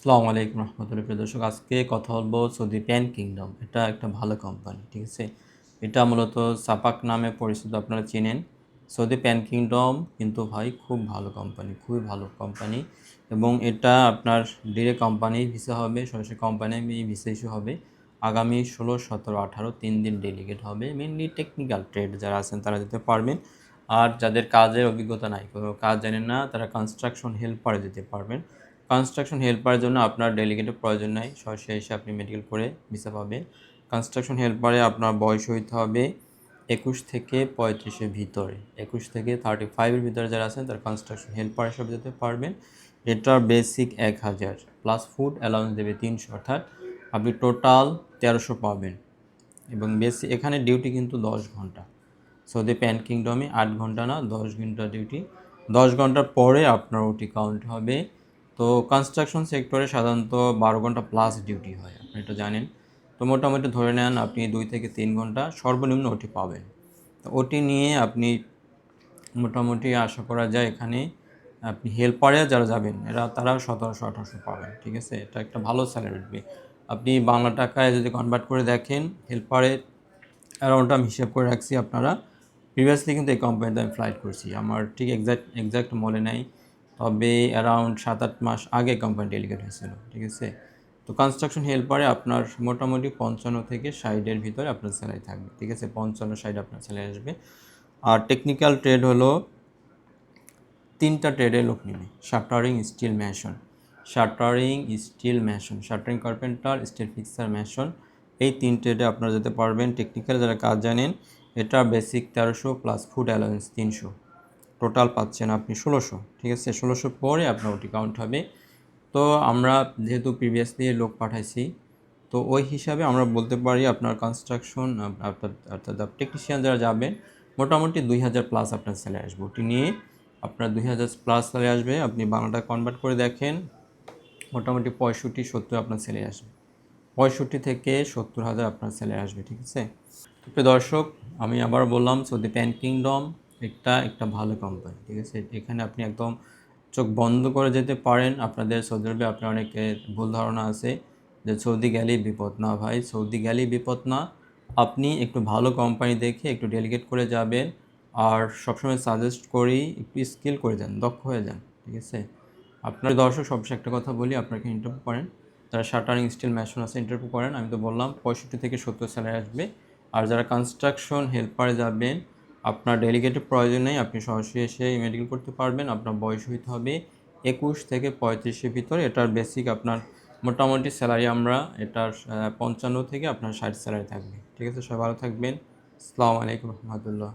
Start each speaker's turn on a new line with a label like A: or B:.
A: আসসালামু আলাইকুম রহমতুল্লাহ। প্রিয় দর্শক, আজকে কথা বলবো সৌদি প্যান কিংডম। এটা একটা ভালো কোম্পানি, ঠিক আছে। এটা মূলত সাপাক নামে পরিচিত, আপনারা চিনেন। সৌদি প্যান কিংডম কিন্তু ভাই খুব ভালো কোম্পানি, খুবই ভালো কোম্পানি। এবং এটা আপনার ডিরেক্ট কোম্পানি ভিসা হবে, সরাসরি কোম্পানি ভিসা ইস্যু হবে। আগামী 16, 17, 18 3 দিন ডেলিগেট হবে। মেনলি টেকনিক্যাল ট্রেড যারা আছেন তারা যেতে পারবেন। আর যাদের কাজের অভিজ্ঞতা নাই, কোনো কাজ জানেন না, তারা কনস্ট্রাকশন হেল্পারে যেতে পারবেন। কনস্ট্রাকশন হেল্পারের জন্য আপনার ডেলিগেটের প্রয়োজন নাই, সরাসরি এসে আপনি মেডিকেল করে ভিসা পাবেন। কনস্ট্রাকশন হেল্পারে আপনার বয়স হইতে হবে 21 থেকে 35-এর ভিতরে। 21 থেকে 35-এর ভিতরে যারা আছেন তারা কনস্ট্রাকশন হেল্পার হিসেবে যেতে পারবেন। এটার বেসিক 1000 প্লাস ফুড অ্যালাউন্স দেবে 300, অর্থাৎ আপনি টোটাল 1300 পাবেন। এবং এখানে ডিউটি কিন্তু 10 ঘন্টা। সৌদি প্যান কিংডমে 8 ঘন্টা না, 10 ঘন্টা ডিউটি। 10 ঘন্টার পরে আপনার ওটি কাউন্ট হবে। তো কনস্ট্রাকশন সেক্টরে সাধারণত 12 ঘন্টা প্লাস ডিউটি হয়, আপনি এটা জানেন। তো মোটামুটি ধরে নেন আপনি 2 থেকে 3 ঘন্টা সর্বনিম্ন ওটি পাবেন। তো ওটি নিয়ে আপনি মোটামুটি আশা করা যায় এখানে আপনি হেল্পারে যারা যাবেন তারা 1700-1800 পাবেন, ঠিক আছে। এটা একটা ভালো স্যালারি দেবে। আপনি বাংলা টাকায় যদি কনভার্ট করে দেখেন, হেল্পারে অ্যারাউন্ড আমি হিসাব করে রাখছি। আপনারা প্রিভিয়াসলি কিন্তু এই কোম্পানিতে আমি ফ্লাইট করছি, আমার ঠিক এক্সাক্ট মনে নাই, তবে অ্যারাউন্ড 7-8 মাস আগে কোম্পানি ডেলিগেট হয়েছিল, ঠিক আছে। তো কনস্ট্রাকশন হেল্পারে আপনার মোটামুটি 55 থেকে 60-এর ভিতরে আপনার স্যালারি থাকবে, ঠিক আছে। 55-60 আপনার স্যালারি আসবে। আর টেকনিক্যাল ট্রেড হলো 3টা ট্রেডে লোক নেবে: shuttering, steel, mason. Shuttering carpenter, steel fixer, mason. এই 3 ট্রেডে আপনারা যেতে পারবেন। টেকনিক্যাল যারা কাজ জানেন, এটা basic 1300 plus food allowance 300, total পাচ্ছেন আপনি 1600, ঠিক আছে। 1600 পরে আপনার ওটি কাউন্ট হবে। তো আমরা যেহেতু প্রিভিয়াসলি লোক পাঠাইছি, তো ওই হিসাবে আমরা বলতে পারি আপনার কনস্ট্রাকশন অর্থাৎ টেকনিশিয়ান যারা যাবেন মোটামুটি 2000 প্লাস আপনার স্যালারি আসবে। ওটি নিয়ে আপনার 2000 প্লাস স্যালারি আসবে। আপনি বাংলাটা কনভার্ট করে দেখেন, মোটামুটি 65-70 আপনার স্যালারি আসবে। 65 থেকে 70,000 আপনার স্যালারি আসবে, ঠিক আছে। প্রিয় দর্শক, আমি আবার বললাম, সৌদি প্যান কিংডম একটা ভালো কোম্পানি, ঠিক আছে। এখানে আপনি একদম চোখ বন্ধ করে যেতে পারেন। আপনাদের সৌদি আরবে আপনার অনেকে ভুল ধারণা আছে যে সৌদি গেলেই বিপদ। না ভাই, সৌদি গেলেই বিপদ না। আপনি একটু ভালো কোম্পানি দেখে একটু ডেলিগেট করে যাবেন। আর সবসময় সাজেস্ট করি একটু স্কিল করে যান, দক্ষ হয়ে যান, ঠিক আছে। আপনার দর্শক সবসময় একটা কথা বলি, আপনাকে ইন্টারভিউ করেন, যারা শাটারিং, স্টিল, ম্যাশন আছে ইন্টারভিউ করেন। আমি তো বললাম 65 থেকে 70 স্যালারি আসবে। আর যারা কনস্ট্রাকশন হেল্পারে যাবেন, আপনার ডেলিগেটের প্রয়োজন নেই, আপনি সরাসরি এসে মেডিকেল করতে পারবেন। আপনার বয়স হইতে হবে 21 থেকে 35-এর ভিতরে। এটার বেসিক আপনার মোটামুটি স্যালারি আমরা এটার 55 থেকে আপনার 60 স্যালারি থাকবে, ঠিক আছে। সবাই ভালো থাকবেন। আসসালামু আলাইকুম রহমতুল্লাহ।